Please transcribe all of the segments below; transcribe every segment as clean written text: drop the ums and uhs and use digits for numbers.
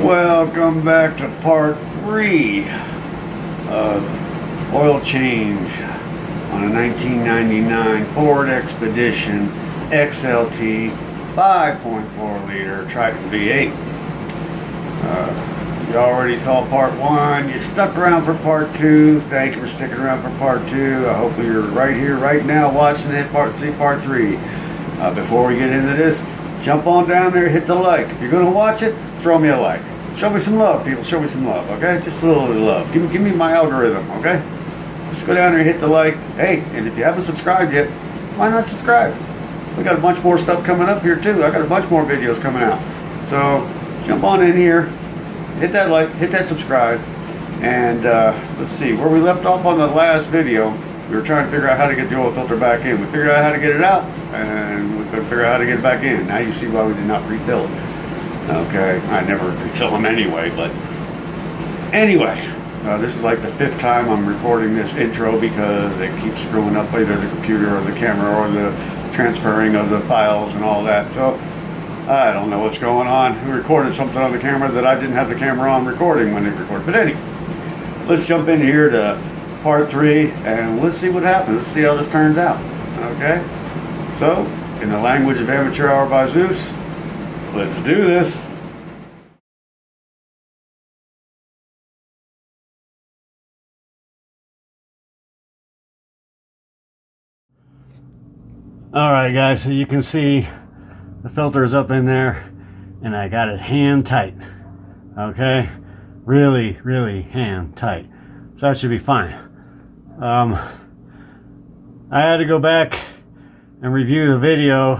Welcome back to part 3 of oil change on a 1999 Ford Expedition XLT 5.4 liter Triton V8. You already saw part 1. You stuck around for part 2. Thank you for sticking around for part 2. I hope you're right here right now watching it, part 3. Before we get into this, jump on down there, hit the like. If you're going to watch it, throw me a like. Show me some love, people. Show me some love, okay? Just a little bit of love. Give me my algorithm, okay? Just go down there and hit the like. Hey, and if you haven't subscribed yet, why not subscribe? We got a bunch more stuff coming up here, too. I got a bunch more videos coming out. So, jump on in here. Hit that like, hit that subscribe. And let's see, where we left off on the last video, we were trying to figure out how to get the oil filter back in. We figured out how to get it out, and we couldn't figure out how to get it back in. Now you see why we did not refill it. Okay, I never refill them anyway, but anyway, this is like the 5th time I'm recording this intro because it keeps screwing up either the computer or the camera or the transferring of the files and all that. So I don't know what's going on. We recorded something on the camera that I didn't have the camera on recording when it recorded. But anyway, let's jump in here to part 3 and let's see what happens. Let's see how this turns out. Okay? So, in the language of Amateur Hour by Zeus, let's do this. Alright guys, so you can see the filter is up in there and I got it hand tight. Okay? Really, really hand tight. So that should be fine. I had to go back and review the video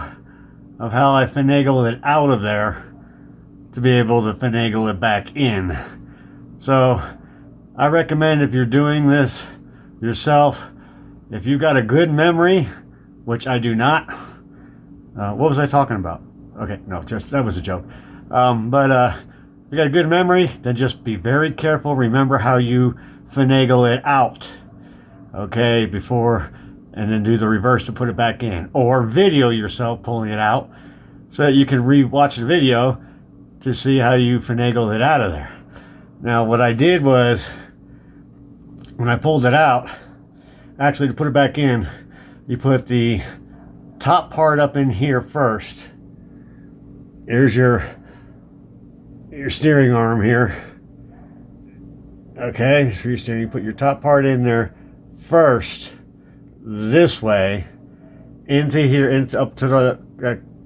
of how I finagled it out of there to be able to finagle it back in. So I recommend, if you're doing this yourself, if you've got a good memory, which I do not. What was I talking about? Okay, no, just that was a joke. But if you got a good memory, then just be very careful. Remember how you finagle it out, okay, before, and then do the reverse to put it back in, or video yourself pulling it out so that you can re-watch the video to see how you finagled it out of there. Now what I did was, when I pulled it out, actually to put it back in, you put the top part up in here first. Here's your steering arm here. Okay, so your steering, you put your top part in there first, this way, into here, into up to the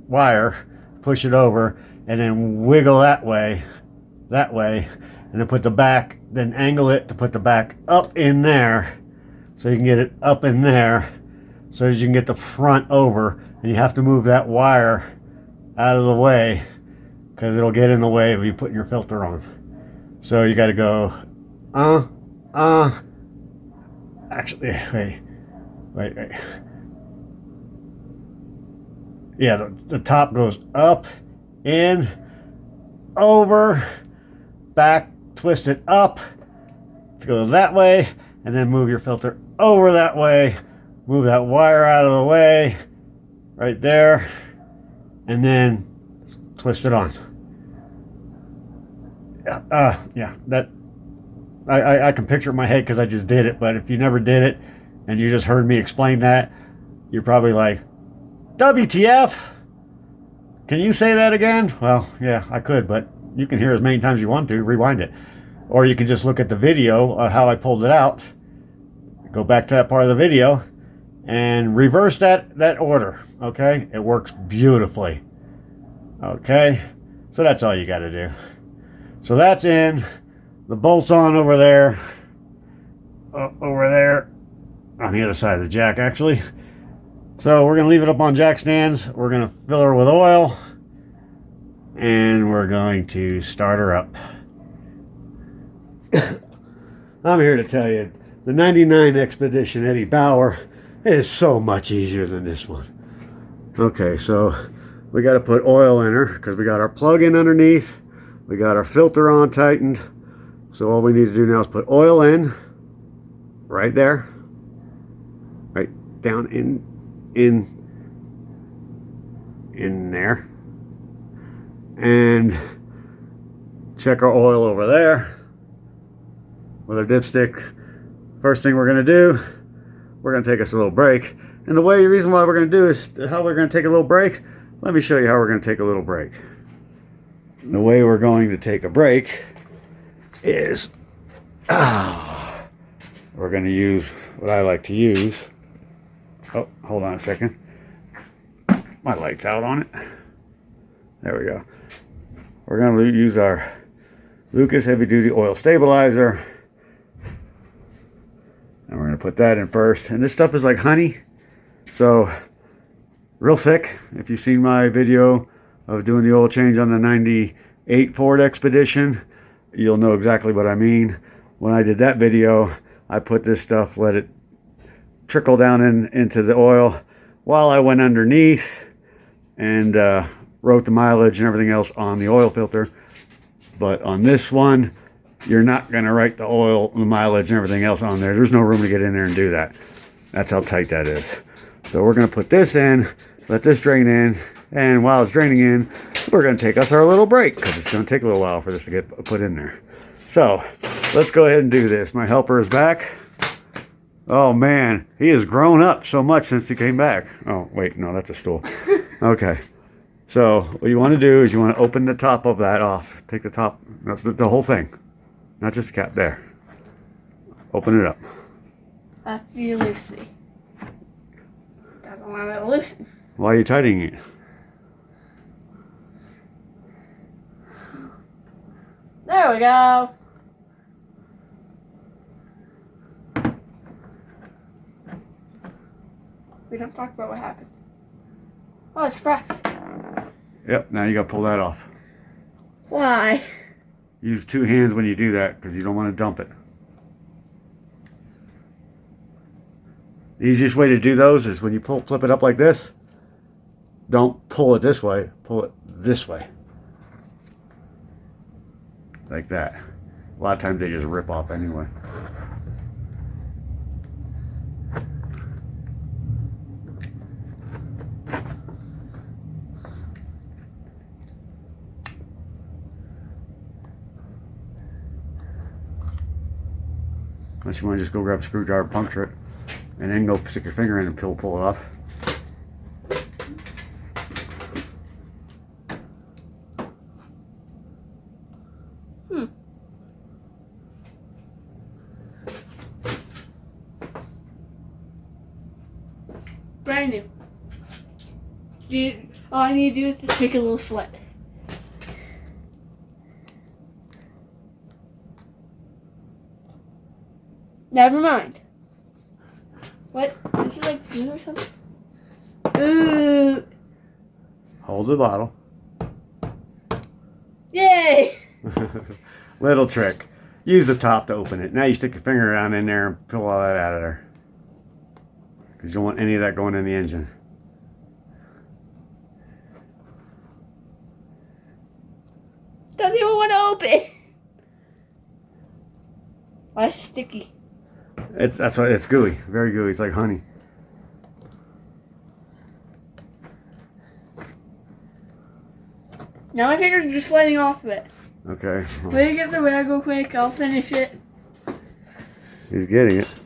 wire, push it over, and then wiggle that way, and then put the back, then angle it to put the back up in there, so you can get it up in there, so that you can get the front over, and you have to move that wire out of the way, because it'll get in the way of you putting your filter on. So you got to go, actually, wait. Yeah, the top goes up, in, over, back, twist it up, to go that way, and then move your filter over that way, move that wire out of the way, right there, and then twist it on. Yeah, that, I can picture it in my head because I just did it, but if you never did it, and you just heard me explain that, you're probably like, WTF? Can you say that again? Well, yeah, I could, but you can hear as many times as you want to, rewind it. Or you can just look at the video of how I pulled it out, go back to that part of the video, and reverse that order, okay? It works beautifully, okay? So that's all you got to do. So that's in, the bolt's on over there, on the other side of the jack, actually. So we're going to leave it up on jack stands. We're going to fill her with oil, and we're going to start her up. I'm here to tell you, the 99 Expedition Eddie Bauer is so much easier than this one. Okay, so we got to put oil in her because we got our plug in underneath. We got our filter on tightened. So all we need to do now is put oil in, right there, right down in there, and check our oil over there with our dipstick. First thing we're going to do, we're going to take us a little break. And the reason why we're going to do is how we're going to take a little break. Let me show you how we're going to take a little break. The way we're going to take a break is we're going to use what I like to use. Oh, hold on a second. My light's out on it. There we go. We're going to use our Lucas Heavy Duty Oil Stabilizer. And we're going to put that in first. And this stuff is like honey. So, real thick. If you've seen my video of doing the oil change on the 98 Ford Expedition, you'll know exactly what I mean. When I did that video, I put this stuff, let it trickle down into the oil while I went underneath and wrote the mileage and everything else on the oil filter. But on this one, you're not going to write the mileage and everything else on there. There's no room to get in there and do that. That's how tight that is. So we're going to put this in, let this drain in, and while it's draining in, we're going to take us our little break because it's going to take a little while for this to get put in there. So let's go ahead and do this. My helper is back. Oh man, he has grown up so much since he came back. Oh wait, no, that's a stool. Okay. So what you want to do is you want to open the top of that off. Take the top, the whole thing, not just the cap. There. Open it up. That's the loosie. Doesn't want to loosen. Why are you tightening it? There we go. We don't talk about what happened. Oh, it's fresh. Yep, now you got to pull that off. Why? Use 2 hands when you do that because you don't want to dump it. The easiest way to do those is when you flip it up like this, don't pull it this way, pull it this way. Like that. A lot of times they just rip off anyway. Unless you want to just go grab a screwdriver, puncture it, and then go stick your finger in and pull it off. Brand new. All I need to do is to take a little slit. Never mind. What? Is it like glue or something? Ooh. Hold the bottle. Yay! Little trick. Use the top to open it. Now you stick your finger around in there and pull all that out of there. Because you don't want any of that going in the engine. Doesn't even want to open. Why is it sticky? That's why it's gooey. Very gooey. It's like honey. Now my fingers are just sliding off of it. Okay. Let me get the rag real quick. I'll finish it. He's getting it.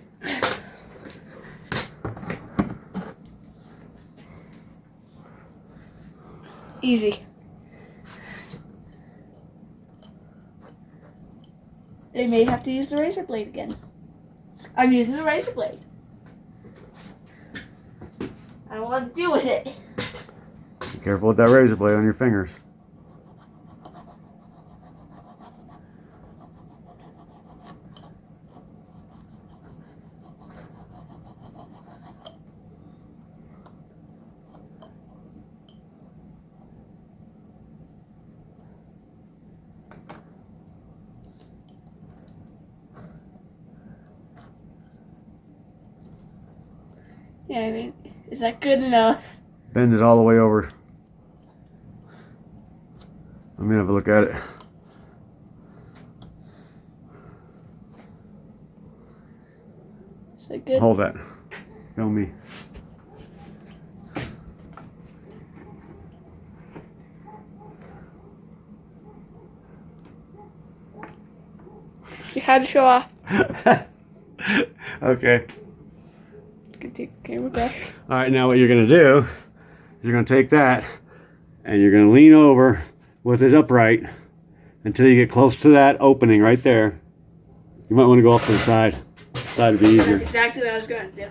Easy. They may have to use the razor blade again. I'm using the razor blade. I don't want to deal with it. Be careful with that razor blade on your fingers. Yeah, I mean, is that good enough? Bend it all the way over. Let me have a look at it. Is that good? Hold that. Film me. You had to show off. Okay. Can take the camera back. All right, now what you're going to do is you're going to take that and you're going to lean over with it upright until you get close to that opening right there. You might want to go off to the side. Side would be easier. That's exactly what I was going to do.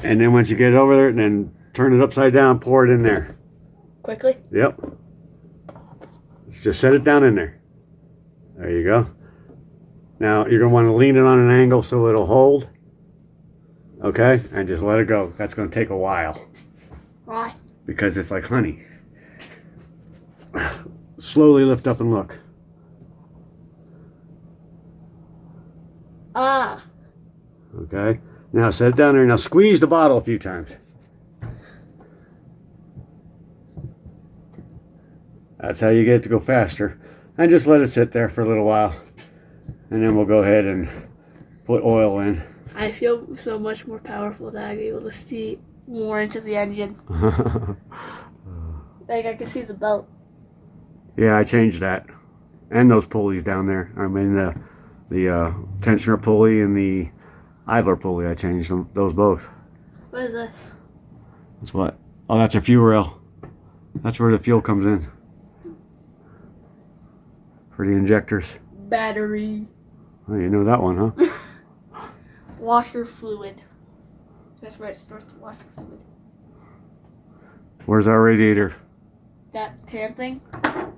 And then once you get it over there, then turn it upside down, pour it in there. Quickly? Yep. Let's just set it down in there. There you go. Now you're going to want to lean it on an angle so it'll hold. Okay? And just let it go. That's going to take a while. Why? Because it's like honey. Slowly lift up and look. Ah. Okay? Now set it down there. Now squeeze the bottle a few times. That's how you get it to go faster. And just let it sit there for a little while. And then we'll go ahead and put oil in. I feel so much more powerful that I'm able to see more into the engine. Like I can see the belt. Yeah, I changed that. And those pulleys down there. I mean the tensioner pulley and the idler pulley, I changed them. Those both. What is this? That's what? Oh, that's a fuel rail. That's where the fuel comes in. For the injectors. Battery. Oh, you know that one, huh? Washer fluid. That's where it stores the washer fluid. Where's our radiator? That tan thing?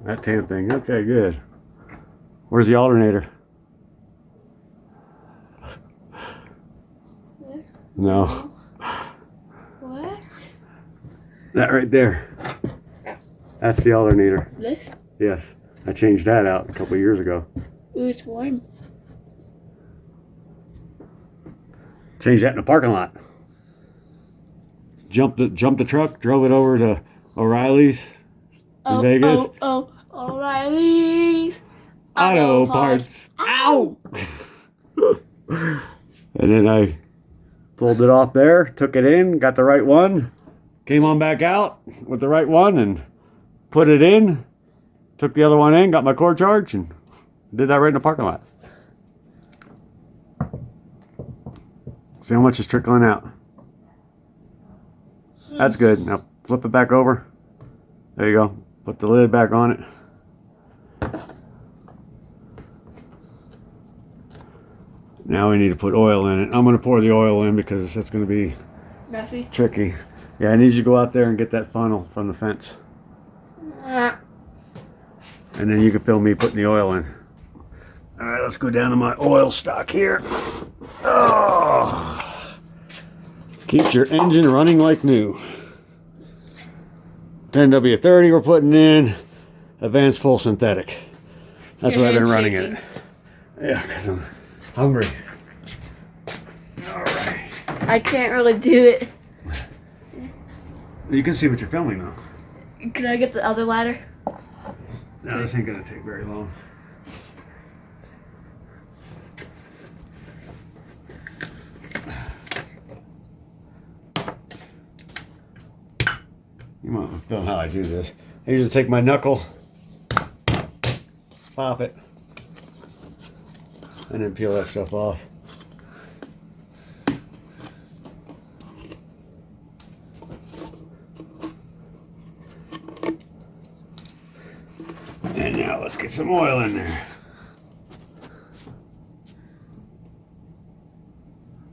That tan thing. Okay, good. Where's the alternator? No. What? That right there. Yeah. That's the alternator. This? Yes. I changed that out a couple years ago. Ooh, it's warm. Changed that in the parking lot. Jumped the truck, drove it over to O'Reilly's in Vegas. O'Reilly's Auto parts. Ow! And then I pulled it off there, took it in, got the right one, came on back out with the right one and put it in, took the other one in, got my cord charge, and did that right in the parking lot. See how much is trickling out. That's good. Now flip it back over. There you go. Put the lid back on it. Now we need to put oil in it. I'm going to pour the oil in because it's going to be messy. Tricky. Yeah, I need you to go out there and get that funnel from the fence. And then you can film me putting the oil in. All right, let's go down to my oil stock here. Oh. Keeps your engine running like new. 10W30 we're putting in. Advanced full synthetic. That's what I've been running it. Yeah, because I'm hungry. All right. I can't really do it. You can see what you're filming though. Can I get the other ladder? No, this ain't gonna take very long. You might want to film how I do this. I usually take my knuckle, pop it, and then peel that stuff off. And now let's get some oil in there.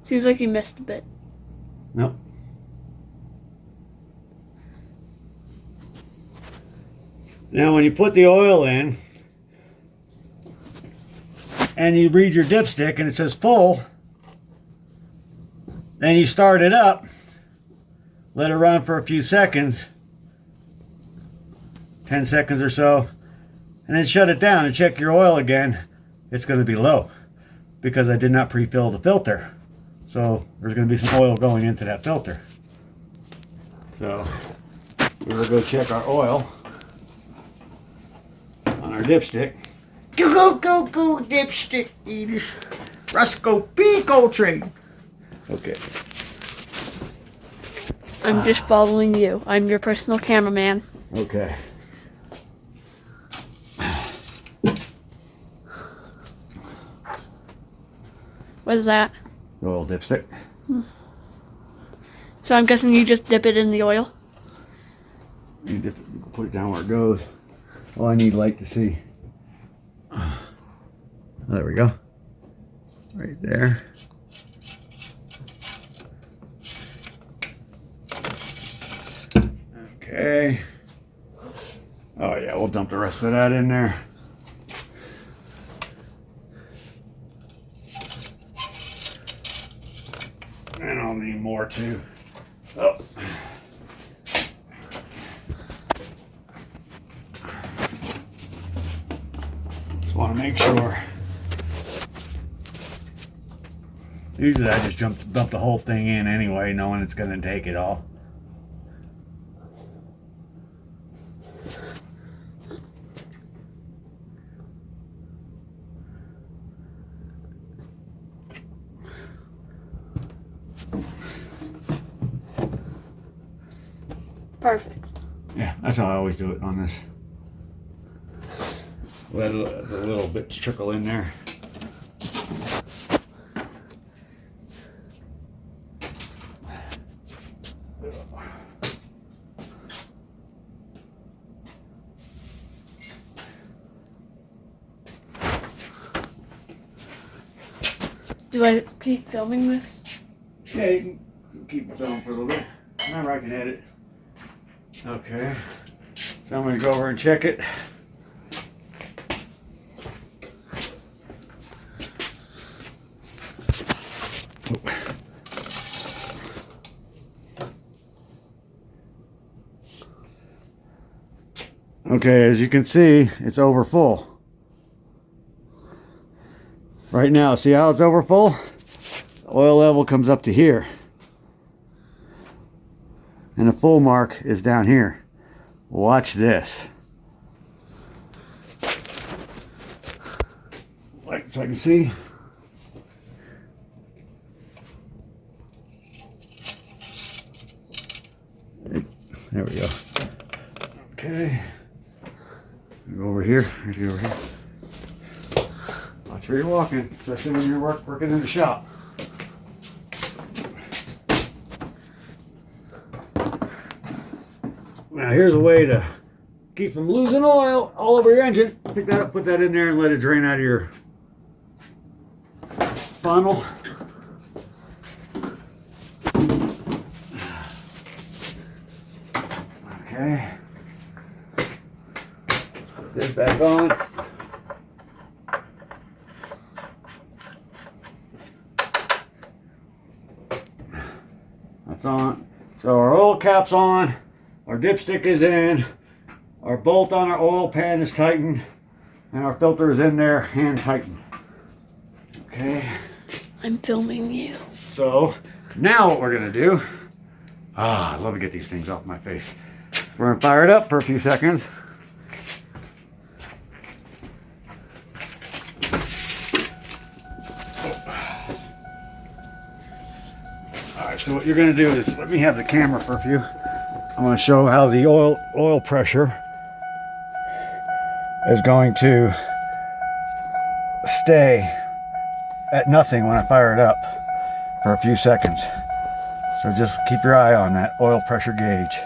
Seems like you missed a bit. Nope. Now when you put the oil in and you read your dipstick and it says full, then you start it up, let it run for a few seconds, 10 seconds or so, and then shut it down and check your oil again. It's going to be low because I did not pre-fill the filter. So there's going to be some oil going into that filter. So we're going to go check our oil on our dipstick. Go, dipstick eaters. Roscoe Pico train. Okay. I'm just following you. I'm your personal cameraman. Okay. What is that? The oil dipstick. So I'm guessing you just dip it in the oil? You dip it, put it down where it goes. Oh, I need light to see. There we go. Right there. Okay. Oh yeah, we'll dump the rest of that in there. And I'll need more too. Oh. Just want to make sure. Usually I just dump the whole thing in anyway, knowing it's going to take it all. Perfect. Yeah, that's how I always do it on this. Let the little bit trickle in there. Do I keep filming this? Yeah, you can keep it going for a little bit. Remember, I can edit. Okay, so I'm going to go over and check it. Okay, as you can see, it's over full. Right now, see how it's over full? The oil level comes up to here. And the full mark is down here. Watch this. Like so I can see. There we go. Okay. Go over here. Go over here. Watch where you're walking, especially when you're working in the shop. Now here's a way to keep from losing oil all over your engine. Pick that up, put that in there, and let it drain out of your funnel. Okay. Put this back on. That's on. So our oil cap's on. Our dipstick is in, our bolt on our oil pan is tightened, and our filter is in there, hand tightened. Okay. I'm filming you. So, now what we're gonna do, I love to get these things off my face. We're gonna fire it up for a few seconds. All right, so what you're gonna do is, let me have the camera for a few. I'm going to show how the oil pressure is going to stay at nothing when I fire it up for a few seconds. So just keep your eye on that oil pressure gauge.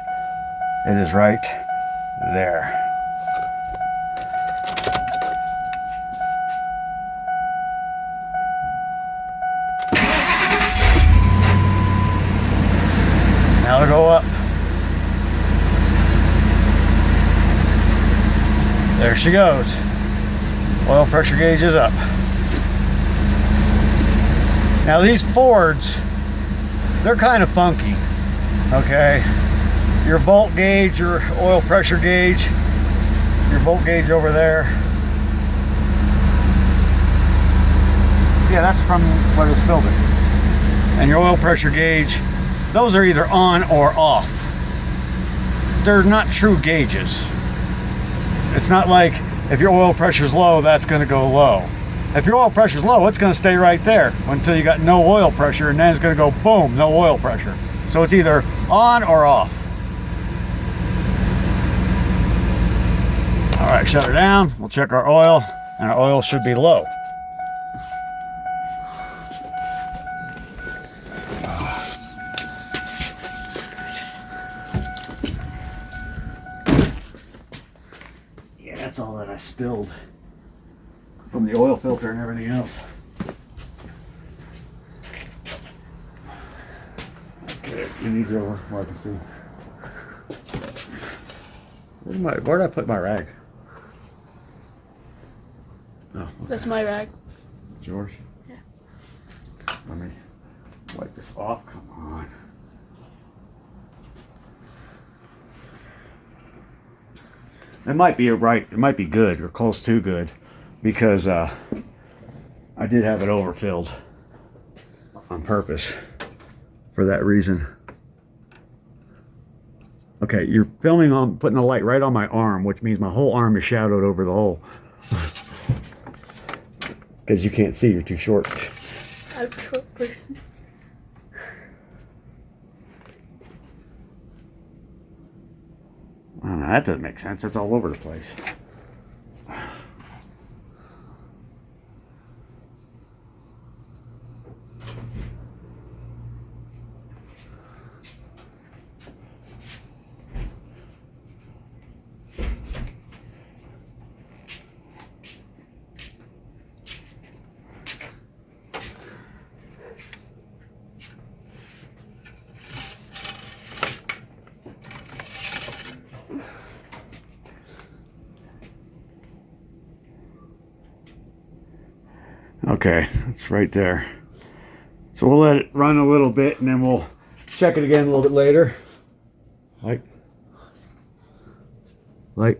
It is right there. Now to go up. There she goes. Oil pressure gauge is up. Now these Fords, they're kind of funky, okay? Your volt gauge, your oil pressure gauge, your volt gauge over there. Yeah, that's from where they spilled it. And your oil pressure gauge, those are either on or off. They're not true gauges. It's not like if your oil pressure's low, that's going to go low. If your oil pressure's low, it's going to stay right there until you got no oil pressure, and then it's going to go boom, no oil pressure. So it's either on or off. All right, shut her down. We'll check our oil, and our oil should be low. filled from the oil filter and everything else. Okay, you need to over where I can see. Where did I put my rag? Oh, okay. That's my rag. It's yours? Yeah. Let me wipe this off. Come on. It might be right. It might be good or close to good because I did have it overfilled on purpose for that reason. Okay, you're filming on putting the light right on my arm, which means my whole arm is shadowed over the hole. Because you can't see, you're too short. I'm a short person. Oh, no, that doesn't make sense. It's all over the place. Okay, it's right there. So we'll let it run a little bit and then we'll check it again a little bit later. Light. Light.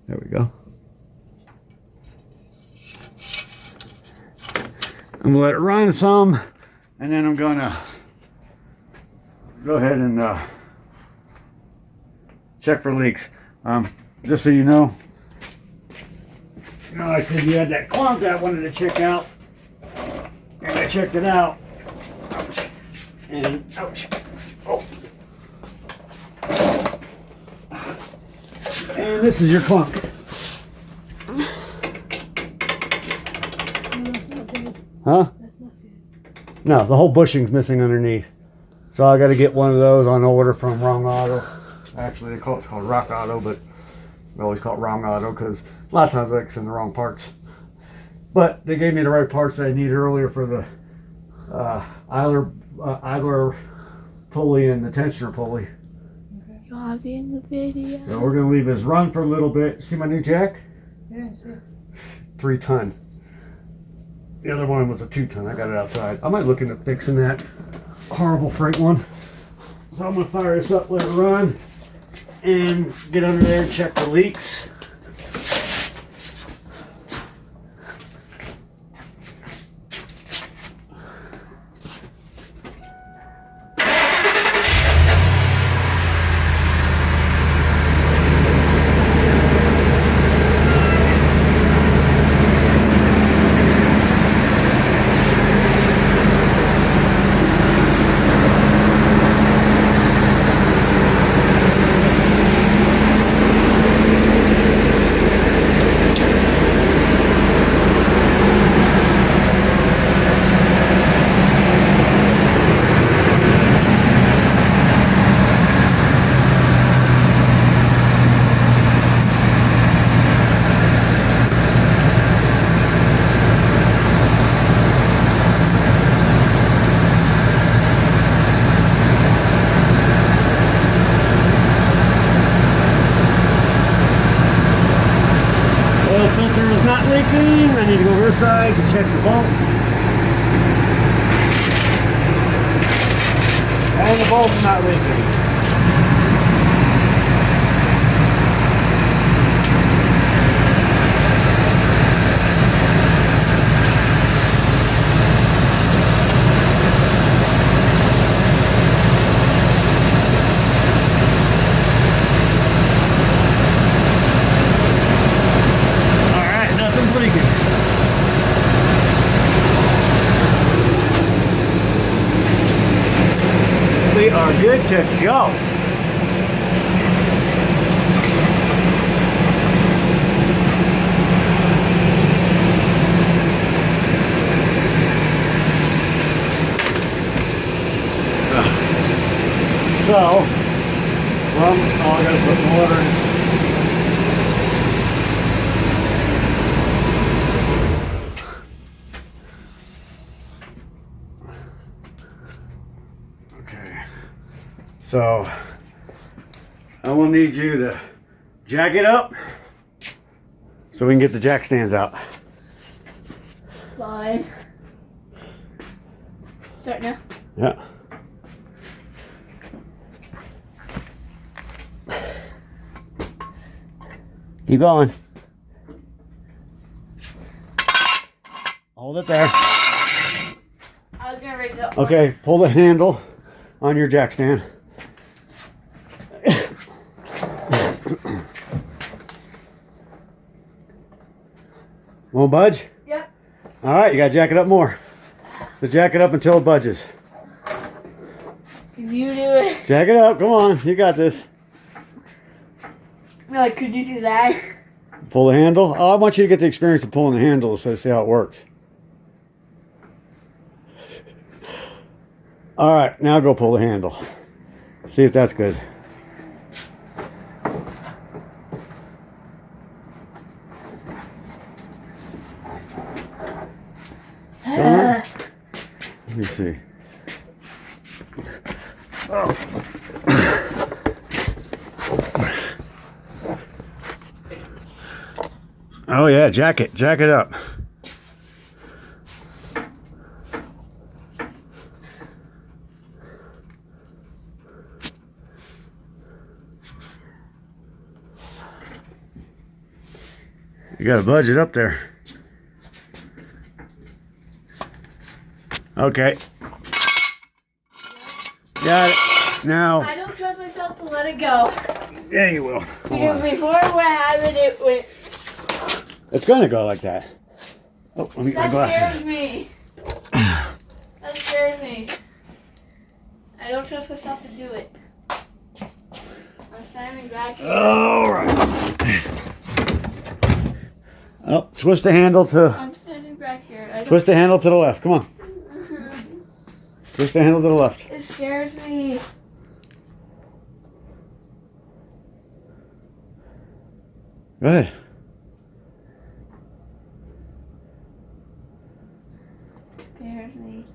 There we go. I'm gonna let it run some and then I'm gonna go ahead and check for leaks. Just so you know, I said you had that clunk I wanted to check out, and I checked it out. Ouch. And ouch. Oh. And this is your clunk. Huh? That's not good. No, the whole bushing's missing underneath. So I got to get one of those on order from Wrong Auto. Actually, it's called Rock Auto, but we always call it Wrong Auto because a lot of times I send the wrong parts. But they gave me the right parts that I needed earlier for the idler pulley and the tensioner pulley. Okay. You want to be in the video? So we're going to leave this run for a little bit. See my new jack? Yeah, I see. 3 ton. The other one was a 2 ton. I got it outside. I might look into fixing that horrible freight one. So I'm going to fire this up, let it run, and get under there and check the leaks. I need to go over this side to check the bolt. And the bolt's not leaking. Alright, nothing's leaking. We are good to go. So, well, I gotta put water in. So I will need you to jack it up so we can get the jack stands out. Fine. Start now. Yeah. Keep going. Hold it there. I was gonna raise it up. Okay, pull the handle on your jack stand. Won't budge? Yep. All right, you gotta jack it up more. So jack it up until it budges. Can you do it? Jack it up, come on, you got this. Like, could you do that? Pull the handle. Oh, I want you to get the experience of pulling the handle so see how it works. All right, now go pull the handle. See if that's good. Let me see. Oh yeah, jack it up. You gotta budge it up there. Okay. Got it. Now. I don't trust myself to let it go. Yeah, you will. Because before what happened, it went. It's gonna go like that. Oh, let me get my That glasses. scares me. That scares me. I don't trust myself to do it. I'm standing back here. All right. Oh, twist the handle to. I'm standing back here. Twist the handle to the left. Come on. Twist the handle to the left. It scares me. Go ahead. Scares me.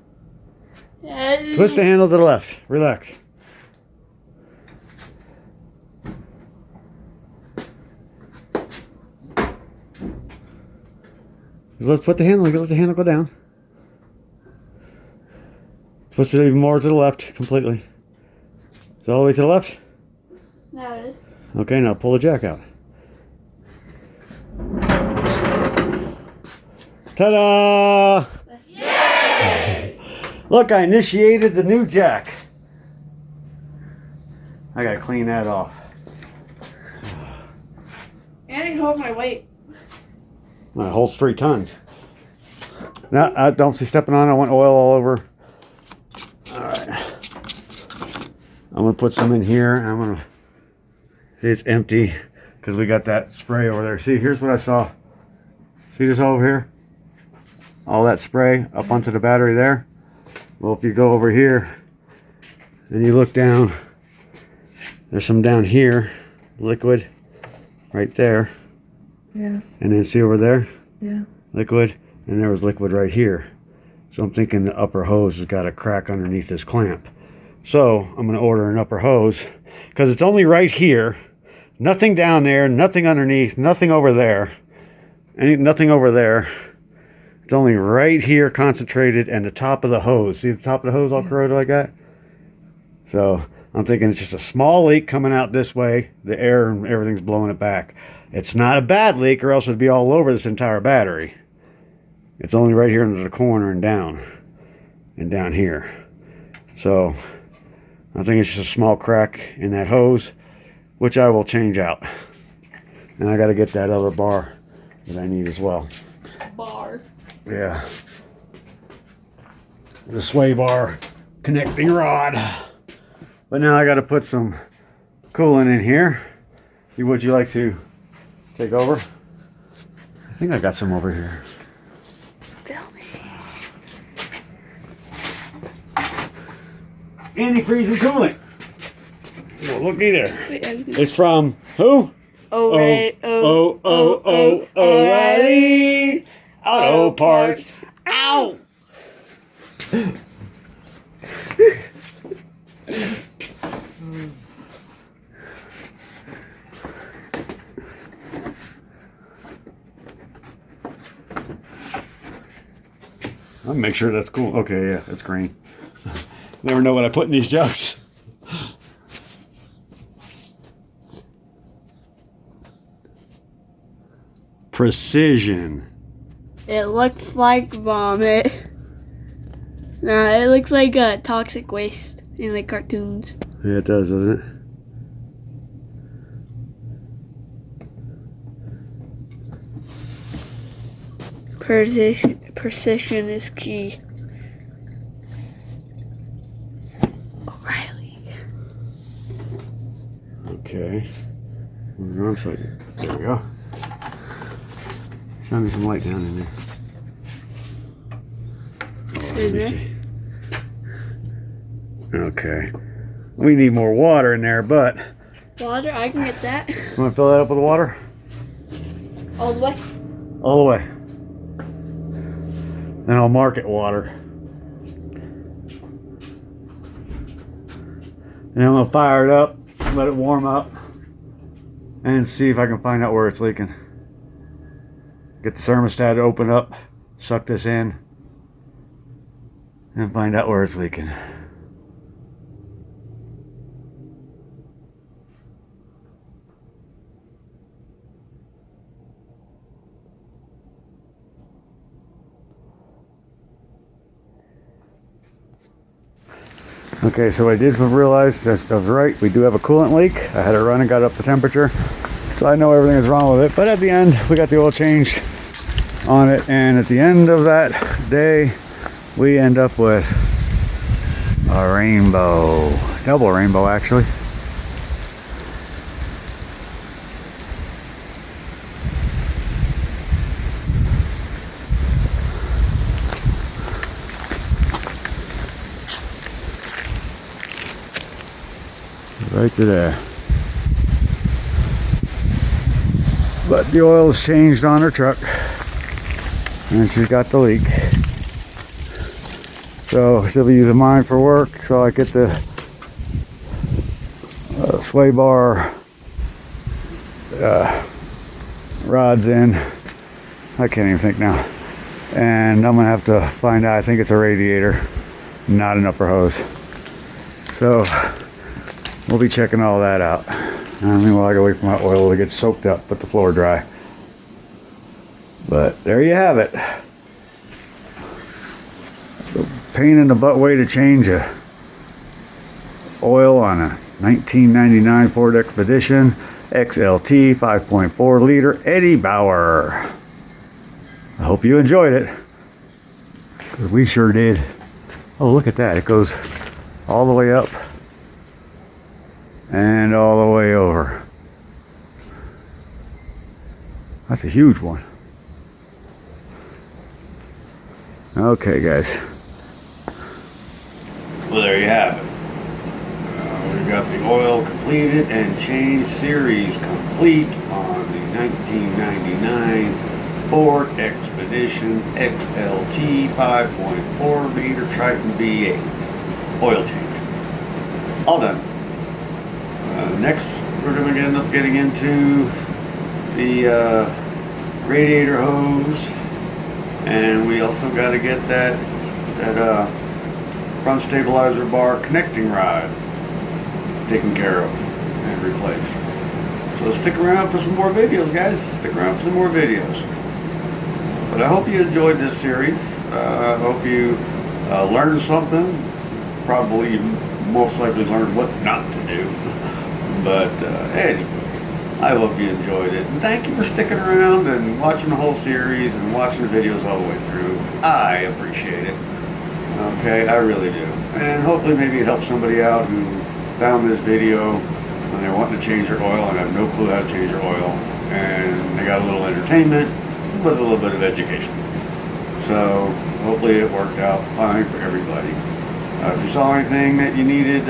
Twist the handle to the left. Relax. Let's put the handle. Let the handle go down. Twist it even more to the left, completely. It's all the way to the left. Now it is. Okay, now pull the jack out. Ta-da! Yay! Look, I initiated the new jack. I gotta clean that off. And I can hold my weight. Well, it holds 3 tons. Now, I don't see stepping on it. I want oil all over. Alright. I'm gonna put some in here. And I'm gonna see it's empty because we got that spray over there. See, here's what I saw. See this over here? All that spray up onto the battery there. Well, if you go over here and you look down, there's some down here, liquid, right there. Yeah. And then see over there? Yeah. Liquid, and there was liquid right here. So I'm thinking the upper hose has got a crack underneath this clamp. So I'm gonna order an upper hose because it's only right here. Nothing down there, nothing underneath, nothing over there. Nothing over there. It's only right here concentrated and the top of the hose. See the top of the hose all corroded like that? So I'm thinking it's just a small leak coming out this way. The air and everything's blowing it back. It's not a bad leak or else it'd be all over this entire battery. It's only right here into the corner and down here. So I think it's just a small crack in that hose, which I will change out. And I got to get that other bar that I need as well. Bar. Yeah. The sway bar connecting rod. But now I got to put some coolant in here. Would you like to take over? I think I got some over here. Tell me. Antifreeze coolant. Well, looky there. Wait, I was gonna... It's from who? O'Reilly. O'Reilly Auto Parts. Ow! I'll make sure that's cool. Okay, yeah, it's green. Never know what I put in these jugs. Precision. It looks like vomit. Nah, it looks like toxic waste in like cartoons. Yeah, it does, doesn't it? Precision is key. O'Reilly. Okay. Wrong side. There we go. Shine me some light down in there. Oh, let me see. Okay. We need more water in there, but... Water? I can get that. You want to fill that up with water? All the way? All the way. Then I'll mark it water. And I'm going to fire it up, let it warm up, and see if I can find out where it's leaking. Get the thermostat to open up, suck this in, and find out where it's leaking. Okay, so I did realize that I was right. We do have a coolant leak. I had it run and got up the temperature. So I know everything is wrong with it. But at the end, we got the oil change on it. And at the end of that day, we end up with a rainbow. Double rainbow, actually. Right to there. But the oil is changed on her truck and she's got the leak. So she'll be using mine for work, so I get the sway bar rods in. I can't even think now. And I'm gonna have to find out, I think it's a radiator, not an upper hose. So we'll be checking all that out. Meanwhile, I gotta wait for my oil to get soaked up, put the floor dry. But there you have it. The pain in the butt way to change a oil on a 1999 Ford Expedition XLT 5.4 liter Eddie Bauer. I hope you enjoyed it, because we sure did. Oh, look at that. It goes all the way up and all the way over. That's a huge one. Okay, guys. Well, there you have it. We've got the oil completed and change series complete on the 1999 Ford Expedition XLT 5.4 liter Triton V8 oil change. All done. Next, we're going to end up getting into the radiator hose, and we also got to get that front stabilizer bar connecting rod taken care of and replaced. So stick around for some more videos, guys. Stick around for some more videos. But I hope you enjoyed this series. I hope you learned something. Probably most likely learned what not to do. But anyway, I hope you enjoyed it. And thank you for sticking around and watching the whole series and watching the videos all the way through. I appreciate it. Okay, I really do. And hopefully maybe it helps somebody out who found this video and they're wanting to change their oil and have no clue how to change their oil. And they got a little entertainment with a little bit of education. So hopefully it worked out fine for everybody. If you saw anything that you needed,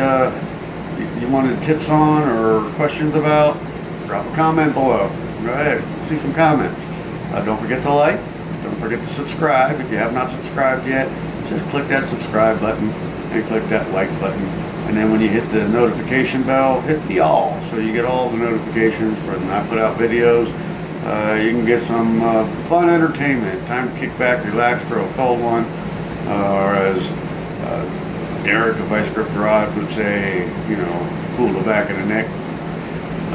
you wanted tips on or questions about, drop a comment below. Go ahead, see some comments. Don't forget to like, don't forget to subscribe. If you have not subscribed yet, just click that subscribe button and click that like button And then when you hit the notification bell, hit the all, so you get all the notifications for when I put out videos. You can get some fun entertainment. Time to kick back, relax, throw a cold one, or as Derek of Vice Grip Garage would say, you know, cool the back of the neck.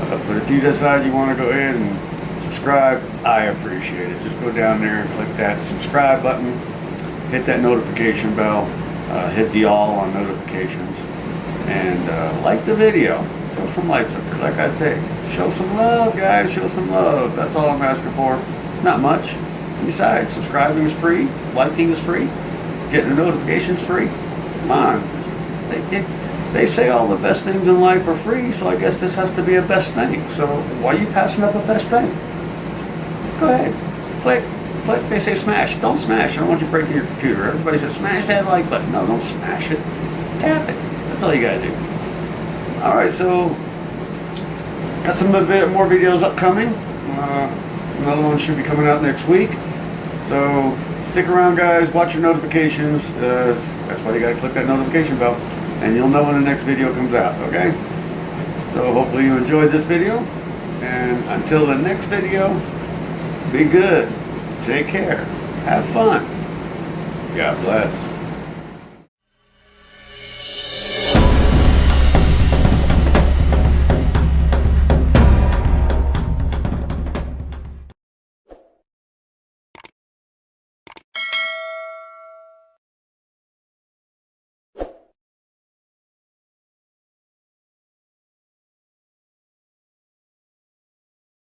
But if you decide you want to go ahead and subscribe, I appreciate it. Just go down there and click that subscribe button, hit that notification bell, hit the all on notifications, and like the video. Show some likes up there. Like I say, show some love, guys. Show some love. That's all I'm asking for. It's not much. Besides, subscribing is free, liking is free, getting the notifications free. Come on. They say all the best things in life are free, so I guess this has to be a best thing. So why are you passing up a best thing? Go ahead. Click. Click. They say smash. Don't smash. I don't want you breaking your computer. Everybody says smash that like button. No, don't smash it. Tap it. That's all you gotta do. Alright, so got some a bit more videos upcoming. Another one should be coming out next week. So stick around, guys. Watch your notifications. That's why you gotta click that notification bell, and you'll know when the next video comes out. Okay? So hopefully you enjoyed this video, and until the next video, be good. Take care. Have fun. God bless.